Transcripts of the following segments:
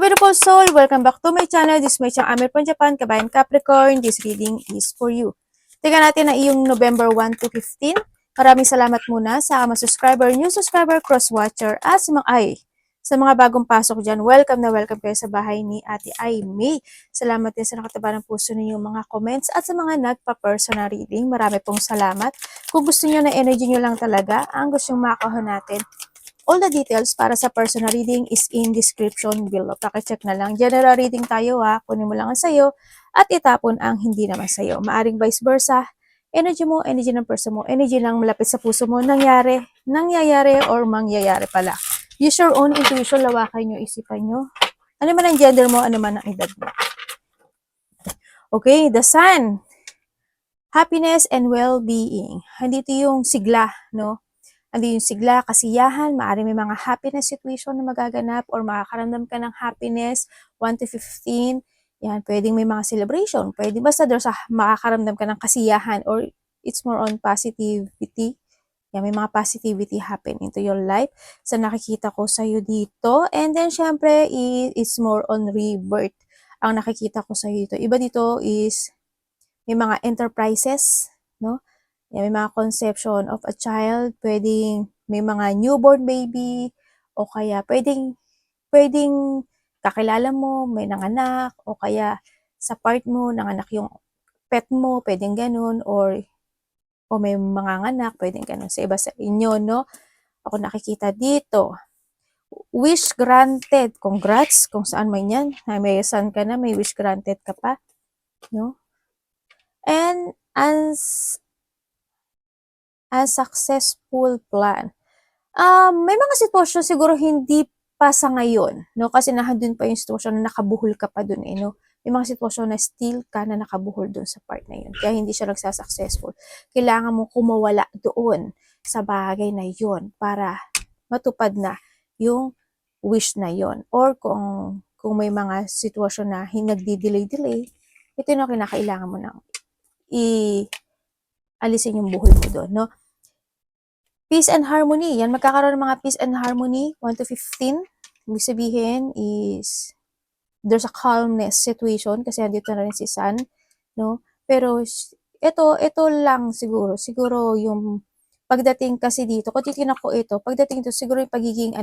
beautiful soul! Welcome back to my channel. This is my channel, Amir from Japan, Kabayan Capricorn. This reading is for you. Tingnan natin na iyong November 1 to 15. Maraming salamat muna sa mga subscriber, new subscriber, cross-watcher, at sa mga bagong pasok dyan. Welcome na welcome kayo sa bahay ni Ate Aimee. Salamat din sa nakataba ng puso ninyong mga comments at sa mga nagpa-personal reading. Marami pong salamat. Kung gusto niyo na energy niyo lang talaga, ang gusto yung makakahon natin, all the details para sa personal reading is in description below. Pakicheck na lang. General reading tayo ha. Kunin mo lang ang sayo at itapon ang hindi naman sayo. Maaring vice versa. Energy mo, energy ng person mo, energy ng malapit sa puso mo, nangyayari or mangyayari pala. Use your own intuition, lawakan nyo, isipan nyo. Ano man ang gender mo, ano man ang edad mo. Okay, the sun. Happiness and well-being. Andito yung sigla, no? Andi yung sigla, kasiyahan, maaari may mga happiness situation na magaganap or makakaramdam ka ng happiness, 1 to 15. Yan, pwedeng may mga celebration. Pwede basta there's makakaramdam ka ng kasiyahan or it's more on positivity. Yan, may mga positivity happen into your life. So, nakikita ko sa'yo dito. And then, syempre, it's more on rebirth. Ang nakikita ko sa'yo dito. Iba dito is may mga enterprises, no? Yan, may mga conception of a child, pwedeng may mga newborn baby, o kaya pwedeng kakilala mo, may nanganak, o kaya sa part mo, nanganak yung pet mo, pwedeng ganun, o may mga anak, pwedeng ganun. Sa iba sa inyo, no? Ako nakikita dito. Wish granted. Congrats kung saan man yan. May son ka na, may wish granted ka pa, no? And a successful plan. May mga sitwasyon siguro hindi pa sa ngayon, no? Kasi nandun pa yung sitwasyon na nakabuhol ka pa dun, no? May mga sitwasyon na still ka na nakabuhol dun sa part na yun. Kaya hindi siya nagsasuccessful. Kailangan mo kumawala doon sa bagay na yun para matupad na yung wish na yun. Or kung may mga sitwasyon na nagdi-delay, ito yung kinakailangan mo nang alisin yung buhol mo doon, no? Peace and harmony. Yan, magkakaroon ng mga peace and harmony, 1 to 15. Ibig sabihin is, there's a calmness situation, kasi andito na rin si Sun, no? Pero, ito lang siguro yung, pagdating kasi dito, kung titignan ko ito, pagdating dito, siguro yung pagiging,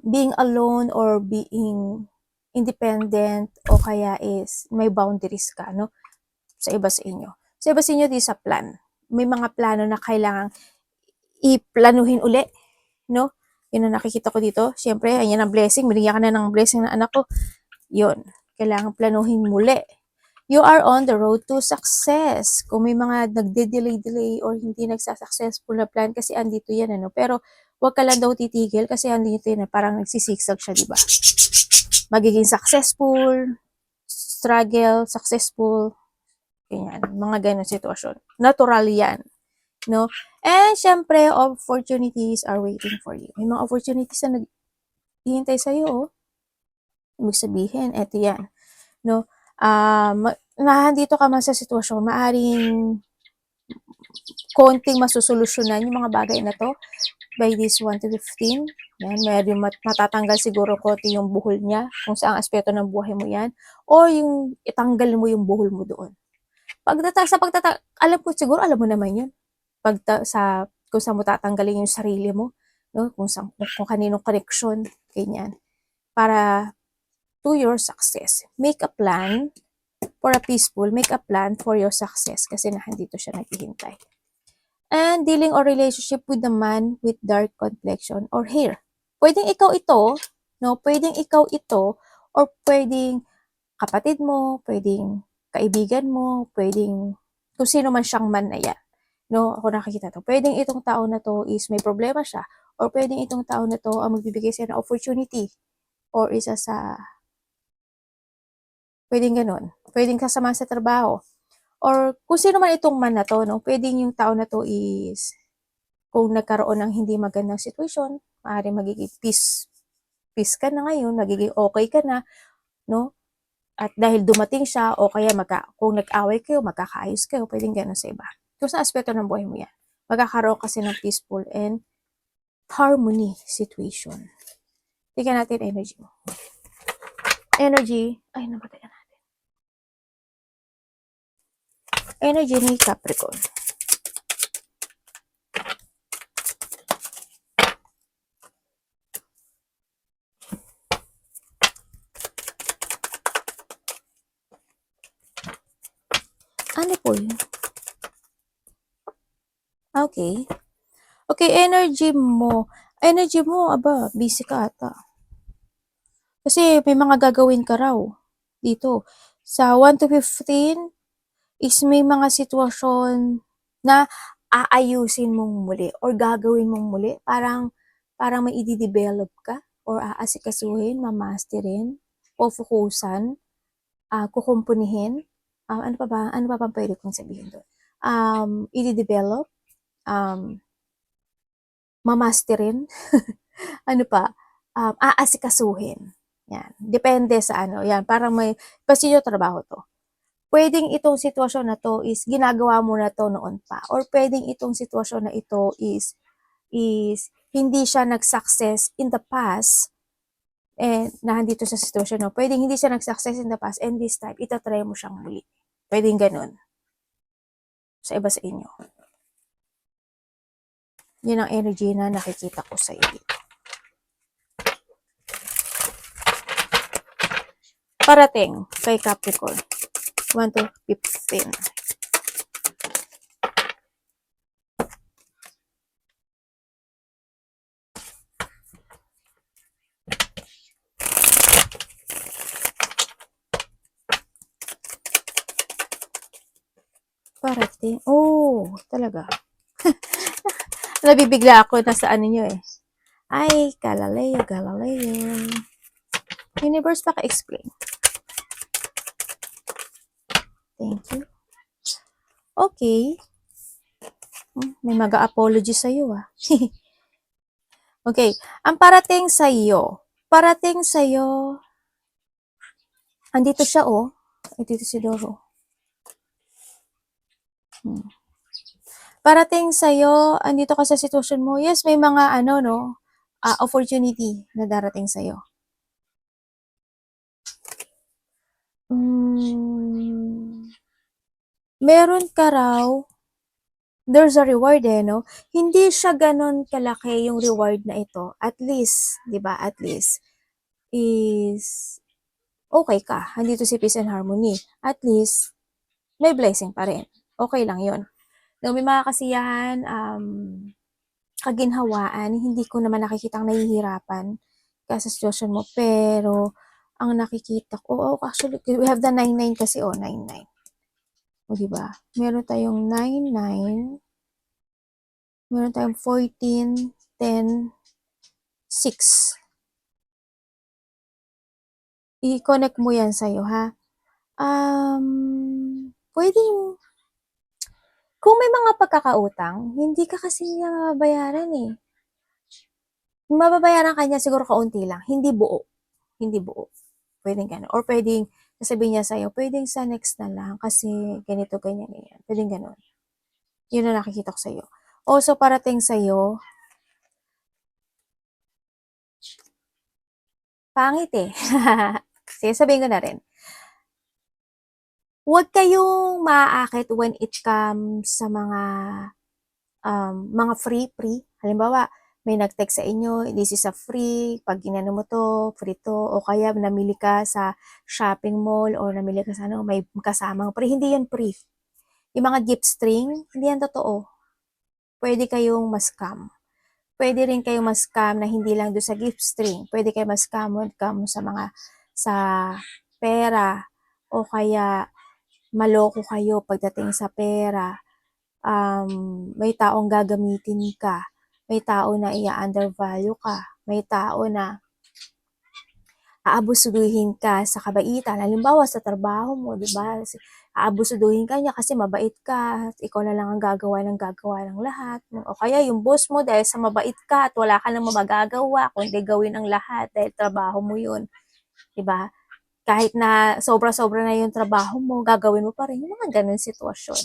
being alone or being independent, o kaya is, may boundaries ka, no? Sa iba sa inyo. Sa iba sa inyo, di sa plan. May mga plano na kailangang iplanuhin uli, no? Yun ang nakikita ko dito. Siyempre, ayan ang blessing. Binigyan ka na ng blessing ng anak ko. Yun. Kailangan planuhin muli. You are on the road to success. Kung may mga nagde-delay or hindi nagsa-successful na plan, kasi andito yan, ano? Pero, wag ka lang daw titigil kasi andito yan, parang nagsisiksag siya, diba? Magiging successful, struggle, successful, ganyan, mga ganun sitwasyon. Natural yan, no? And, syempre, opportunities are waiting for you. May mga opportunities na naghihintay sa'yo, oh. Ibig sabihin, eto yan, no? Nandito ka man sa sitwasyon, maaring konting masusolusyonan yung mga bagay na to by this 1 to 15. Yan, medyo matatanggal siguro konti yung buhol niya, kung saang aspeto ng buhay mo yan, o yung itanggal mo yung buhol mo doon. Alam ko siguro, alam mo naman yun. Kung saan mo tatanggalin yung sarili mo, no? Kung kaninong connection, ganyan. Para to your success. Make a plan for a peaceful, make a plan for your success kasi nandito siya naghihintay. And dealing or relationship with the man with dark complexion or hair. Pwedeng ikaw ito, no? Pwedeng ikaw ito, or pwedeng kapatid mo, pwedeng kaibigan mo, pwedeng kung sino man siyang man na yan. No, ako nakikita to. Pwedeng itong tao na to is may problema siya, or pwedeng itong tao na to ang magbibigay siya ng opportunity, or isa sa, pwedeng ganun. Pwedeng kasama sa trabaho. Or kung sino man itong man na to, no, pwedeng yung tao na to is, kung nagkaroon ng hindi magandang situation, maaaring magiging peace ka na ngayon, magiging okay ka na, no? At dahil dumating siya, o kaya kung nag-away kayo, magkakaayos kayo, pwedeng gano'n sa iba. Kung sa aspeto ng buhay mo yan, magkakaroon kasi ng peaceful and harmony situation. Tingnan natin energy mo. Energy, ay napatay na natin. Energy ni Capricorn. Ano po yun? Okay. Okay, energy mo. Energy mo, aba, busy ka ata. Kasi may mga gagawin ka raw dito. Sa 1 to 15 is may mga sitwasyon na aayusin mong muli or gagawin mong muli. Parang may i-develop ka or aasikasuhin, mamasterin, o fokusan, kukumpunihin. Ano pa ba? Ano pa ba pwede kong sabihin doon? I-develop, mamasterin, ano pa, aasikasuhin. Yan. Depende sa ano. Yan. Parang may, kasi yung trabaho to. Pwedeng itong sitwasyon na to is ginagawa mo na to noon pa. Or pwedeng itong sitwasyon na ito is hindi siya nag-success in the past. Nandito sa sitwasyon no. Pwedeng hindi siya nag-success in the past and this time, itatry mo siyang muli. Pwedeng ganun. Sa iba sa inyo. Yun ang energy na nakikita ko sa iyo. Parating kay Capricorn. 1 to 15. Parating. Oh, talaga. Nabibigla ako na sa ano nyo eh. Ay, Galileo. Universe, paka-explain. Thank you. Okay. May mag-a-apology sa'yo ah. Okay. Ang parating sa'yo. Andito siya oh. Dito si Doro. Parating sa'yo, andito ka sa sitwasyon mo. Yes, may mga opportunity na darating sa'yo. Meron ka raw, there's a reward no? Hindi siya ganon kalaki yung reward na ito. At least, di ba, is okay ka. Andito si Peace and Harmony. At least, may blessing pa rin. Okay lang yun. Though may mga kasiyahan, kaginhawaan, hindi ko naman nakikitang nahihirapan ka sa sitwasyon mo. Pero, ang nakikita ko, actually, we have the 99 kasi, 99. O, diba? Meron tayong 99, meron tayong 14, 10, 6. I-connect mo yan sa'yo, ha? Pwedeng, kung may mga pagkakautang, hindi ka kasi niya mababayaran eh. Mababayaran ka niya siguro kaunti lang, hindi buo. Pwedeng gano'n. Or pwedeng, sasabihin niya sa'yo, pwedeng sa next na lang kasi ganito, ganyan. Pwedeng gano'n. Yun na nakikita ko sa'yo. Also, parating sa'yo, pangit eh. Sige, sabihin ko na rin. Huwag kayong maaakit when it comes sa mga free. Halimbawa, may nag-text sa inyo, this is a free, pag ginano mo to, free to, o kaya namili ka sa shopping mall or namili ka sa may kasamang free. Hindi yan free. Yung mga gift string, hindi yan totoo. Pwede kayong ma-scam. Pwede rin kayong ma-scam na hindi lang doon sa gift string. Pwede kayong ma-scam sa pera o kaya maloko kayo pagdating sa pera. May taong gagamitin ka. May tao na i-undervalue ka. May tao na aabusuduhin ka sa kabaitan. Halimbawa sa trabaho mo, di ba? Aabusuduhin ka niya kasi mabait ka. Ikaw na lang ang gagawa ng lahat. O kaya yung boss mo dahil sa mabait ka at wala ka nang magagawa kundi gawin ang lahat dahil trabaho mo yun. Di ba? Kahit na sobra-sobra na yung trabaho mo, gagawin mo pa rin yung mga ganun sitwasyon.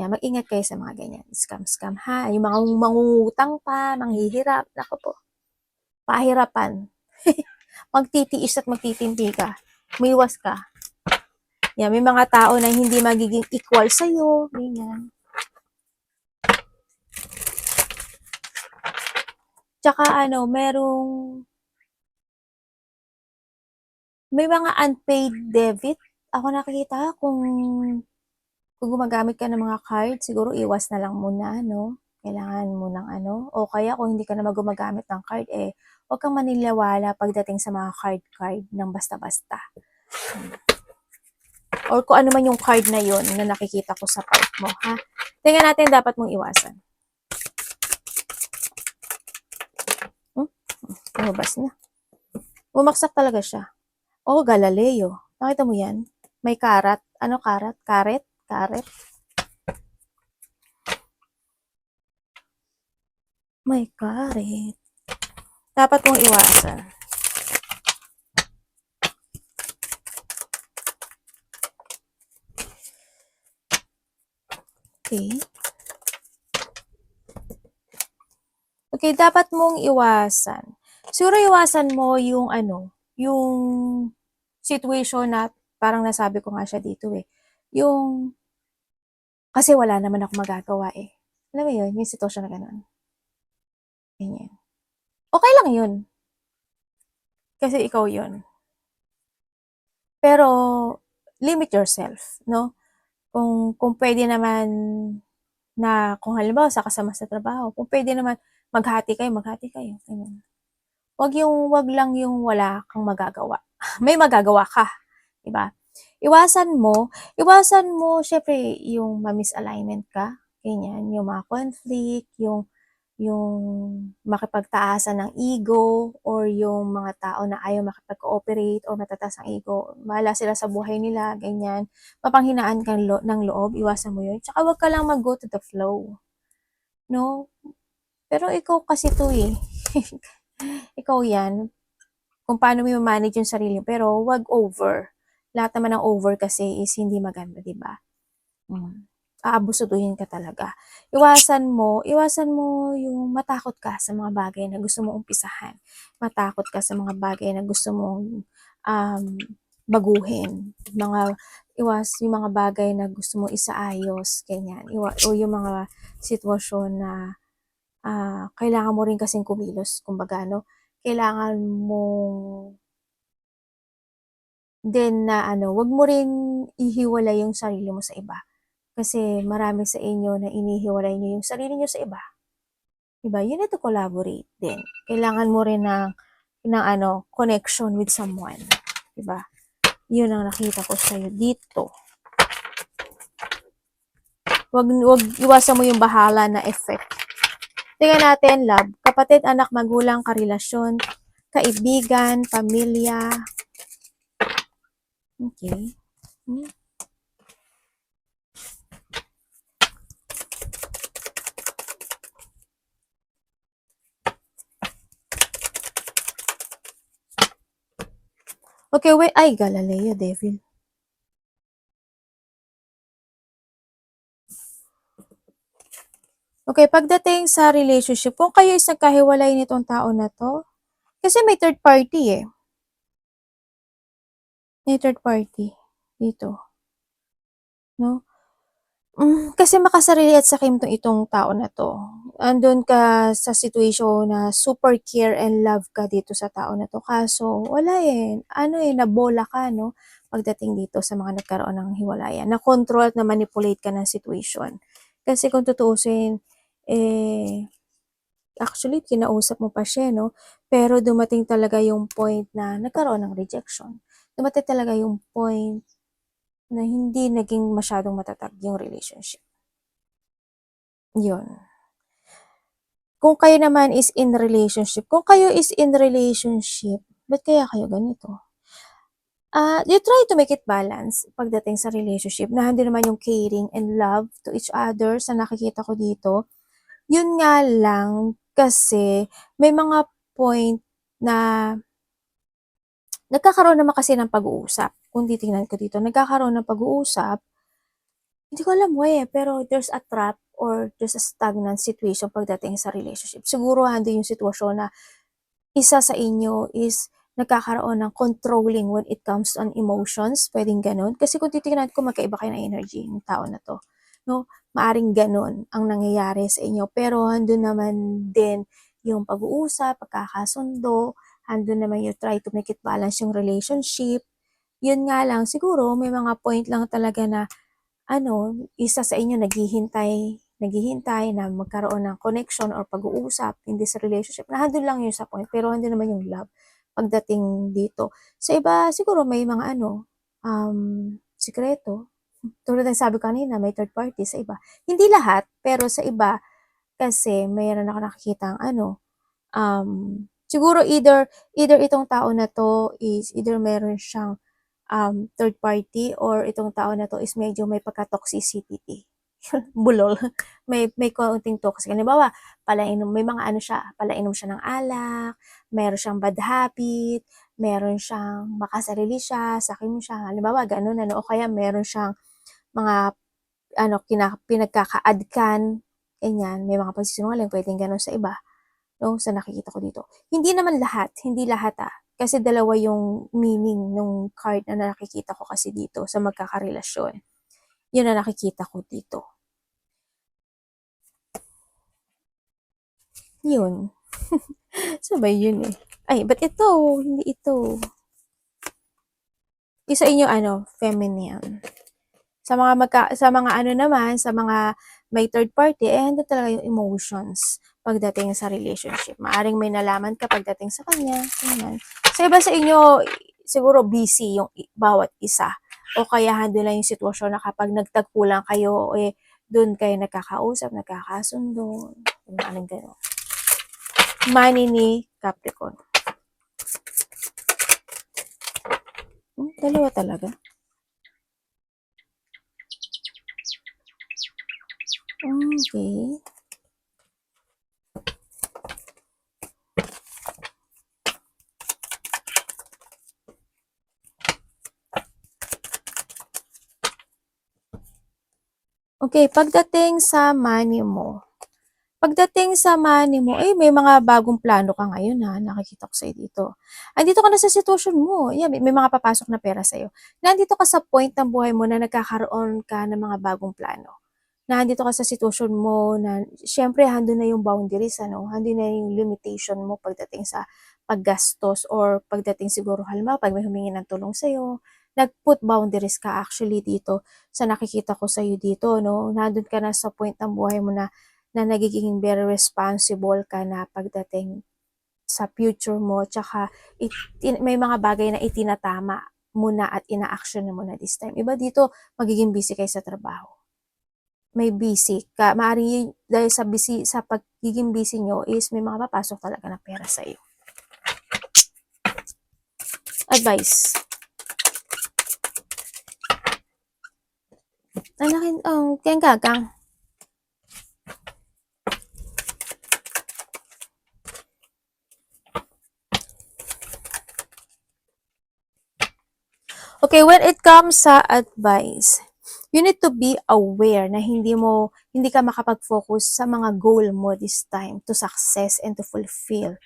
Yan, mag-ingat kayo sa mga ganyan. Scam ha. Yung mga mangungutang pa, manghihirap. Nako po. Pahirapan. magtitiis at magtitimpi ka. Umiwas ka. Yan, may mga tao na hindi magiging equal sa'yo. Ganyan. Tsaka may mga unpaid debit. Ako nakikita kung gumagamit ka ng mga card, siguro iwas na lang muna, no? Kailangan mo ng o kaya kung hindi ka naman gumagamit ng card, huwag kang maniniwala pagdating sa mga card ng basta-basta. Or kung ano man yung card na yon na nakikita ko sa card mo, ha? Tingnan natin dapat mong iwasan. Lumabas na. Bumaksak talaga siya. Oh, Galileo. Nakita mo yan? May karat. Ano karat? Karet? Karet? May karet. Dapat mong iwasan. Okay. Okay, dapat mong iwasan. Siguro iwasan mo yung yung situation na parang nasabi ko nga siya dito Yung, kasi wala naman ako magagawa Alam mo yun, yung sitwasyon na gano'n. Ganyan. Okay lang yun. Kasi ikaw yun. Pero, limit yourself, no? Kung pwede naman na, kung halimbawa sa kasama sa trabaho, kung pwede naman maghati kayo. Ganyan. Wag lang yung wala kang magagawa. May magagawa ka, 'di ba? Iwasan mo syempre yung ma-misalignment ka, ganyan, yung mga conflict, yung makipagtaasan ng ego or yung mga tao na ayaw makipag-cooperate or matataas ang ego, bahala sila sa buhay nila, ganyan. Mapanghinaan ka ng loob, iwasan mo yun. Tsaka wag ka lang mag-go to the flow, no? Pero ikaw kasi to ikaw yan, kung paano mo i-manage yung sarili mo, pero wag over. Lahat naman ng over kasi is hindi maganda, di ba? Aabusuduhin ka talaga. Iwasan mo yung matakot ka sa mga bagay na gusto mong umpisahan. Matakot ka sa mga bagay na gusto mong baguhin. Yung mga bagay na gusto mong isaayos, ganyan. O yung mga sitwasyon na kailangan mo rin kasing kumilos, kumbaga, no? Kailangan mong din na wag mo rin ihiwalay yung sarili mo sa iba. Kasi marami sa inyo na inihiwalay niyo yung sarili niyo sa iba. Diba? You need to collaborate din. Kailangan mo rin ng connection with someone. Diba? Yun ang nakita ko sa'yo dito. Wag iwasan mo yung bahala na effect. Tingnan natin, love. Kapatid, anak, magulang, karelasyon, kaibigan, pamilya. Okay. Okay, wait. Ay, Galileo, devil. Okay, pagdating sa relationship, kung kayo is nagkahiwalay nitong tao na to, kasi may third party May third party dito. No? Kasi makasarili at sakim itong tao na to. Andun ka sa situation na super care and love ka dito sa tao na to. Kaso, wala nabola ka, no? Pagdating dito sa mga nagkaroon ng hiwalayan. Na-control at na-manipulate ka ng situation. Kasi kung tutuusin, actually, kinausap mo pa siya, no? Pero dumating talaga yung point na nagkaroon ng rejection. Dumating talaga yung point na hindi naging masyadong matatag yung relationship. Yun. Kung kayo naman is in relationship, ba't kaya kayo ganito? You try to make it balance pagdating sa relationship na hindi naman yung caring and love to each other sa nakikita ko dito. Yun nga lang kasi may mga point na nagkakaroon naman kasi ng pag-uusap. Kung titingnan ko dito, nagkakaroon ng pag-uusap. Hindi ko alam pero there's a trap or there's a stagnant situation pagdating sa relationship. Siguro hando yung sitwasyon na isa sa inyo is nagkakaroon ng controlling when it comes on emotions, pwedeng ganun. Kasi kung titingnan ko magkaiba kayo ng energy ng tao na to, no? Maaring ganun ang nangyayari sa inyo. Pero handun naman din yung pag-uusap, pagkakasundo, handun naman you try to make it balance yung relationship. Yun nga lang, siguro may mga point lang talaga na isa sa inyo naghihintay na magkaroon ng connection or pag-uusap in this relationship. Nandun lang yun sa point, pero andun naman yung love pagdating dito. Sa iba, siguro may mga sikreto. Tulad ng sabi ko kanina, may third party sa iba. Hindi lahat, pero sa iba, kasi mayroon ako nakikita siguro either itong tao na to is either meron siyang third party or itong tao na to is medyo may pagka-toxicity. Bulol. May kaunting toxic. Halimbawa, may mga siya, palainom siya ng alak, meron siyang bad habit, meron siyang makasarili siya, sakim siya. Halimbawa, ganun o kaya meron siyang mga pinagkaka-adkan, ganyan, may mga pagsisinungaling, pwedeng ganun sa iba, no, sa nakikita ko dito. Hindi naman lahat, hindi lahat kasi dalawa yung meaning ng card na nakikita ko kasi dito sa magkakarelasyon. Yun na nakikita ko dito. Yun. Sabay yun eh. Ay, but ito, hindi ito. Isa inyo feminine. Sa mga naman, sa mga may third party, handa talaga yung emotions pagdating sa relationship. Maaring may nalaman ka pagdating sa kanya. Ganyan. Sa iba sa inyo, siguro busy yung bawat isa. O kaya handa lang yung sitwasyon na kapag nagtagpo lang kayo, doon kayo nagkakausap, nagkakasundo. Anong gano'n. Money ni Capricorn. Dalawa talaga. Okay. Okay, pagdating sa money mo, may mga bagong plano ka ngayon nakikita ko sa'yo dito. Andito ka na sa sitwasyon mo, may mga papasok na pera sa'yo. Nandito ka sa point ng buhay mo na nagkakaroon ka ng mga bagong plano. Nandito ka sa sitwasyon mo na, syempre, handun na yung boundaries, handun na yung limitation mo pagdating sa paggastos or pagdating siguro, halimbawa, pag may humingi ng tulong sa'yo, nag-put boundaries ka actually dito sa nakikita ko sa'yo dito, no? Nandun ka na sa point ng buhay mo na nagiging very responsible ka na pagdating sa future mo, tsaka may mga bagay na itinatama mo na at ina-action mo na this time. Iba dito, magiging busy kayo sa trabaho. May busy ka, maaaring dahil sa pagiging busy nyo is may mga papasok talaga na pera sa iyo. Advice. Kaya gagang. Okay, when it comes sa advice, you need to be aware na hindi ka makapag-focus sa mga goal mo this time to success and to fulfill.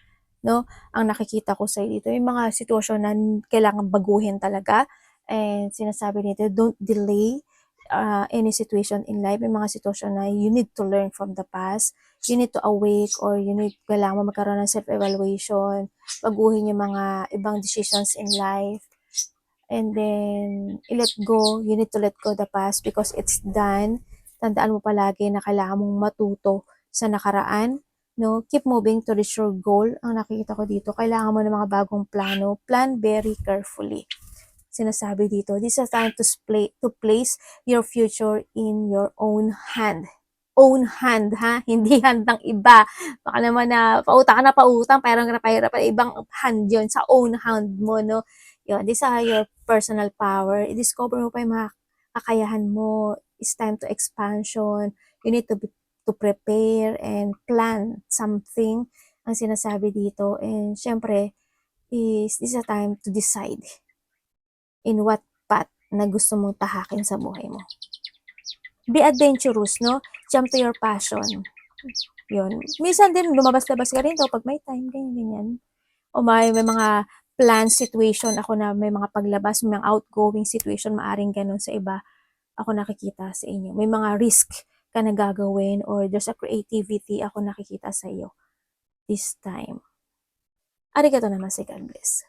No? Ang nakikita ko sa dito, yung mga sitwasyon na kailangan baguhin talaga. And sinasabi nito, don't delay any situation in life. May mga sitwasyon na you need to learn from the past. You need to awake or kailangan mo magkaroon ng self-evaluation. Baguhin yung mga ibang decisions in life. And then, let go. You need to let go the past because it's done. Tandaan mo palagi na kailangan mong matuto sa nakaraan. No? Keep moving to reach your goal. Ang nakikita ko dito, kailangan mo ng mga bagong plano. Plan very carefully. Sinasabi dito, this is time to place your future in your own hand. Own hand, ha? Hindi hand ng iba. Baka naman na pautang, parang ibang hand yon sa own hand mo, no? Yun, these are your personal power. I-discover mo pa yung mga kakayahan mo. It's time to expansion. You need to prepare and plan something ang sinasabi dito. And syempre, this is a time to decide in what path na gusto mong tahakin sa buhay mo. Be adventurous, no? Jump to your passion. Yun. Minsan din, lumabas-labas ka rin pag may time, ganyan. O may mga plan situation ako na may mga paglabas, may mga outgoing situation, maaring ganun sa iba ako nakikita sa inyo. May mga risk ka na gagawin or there's a creativity ako nakikita sa iyo this time. Arigato naman, God bless.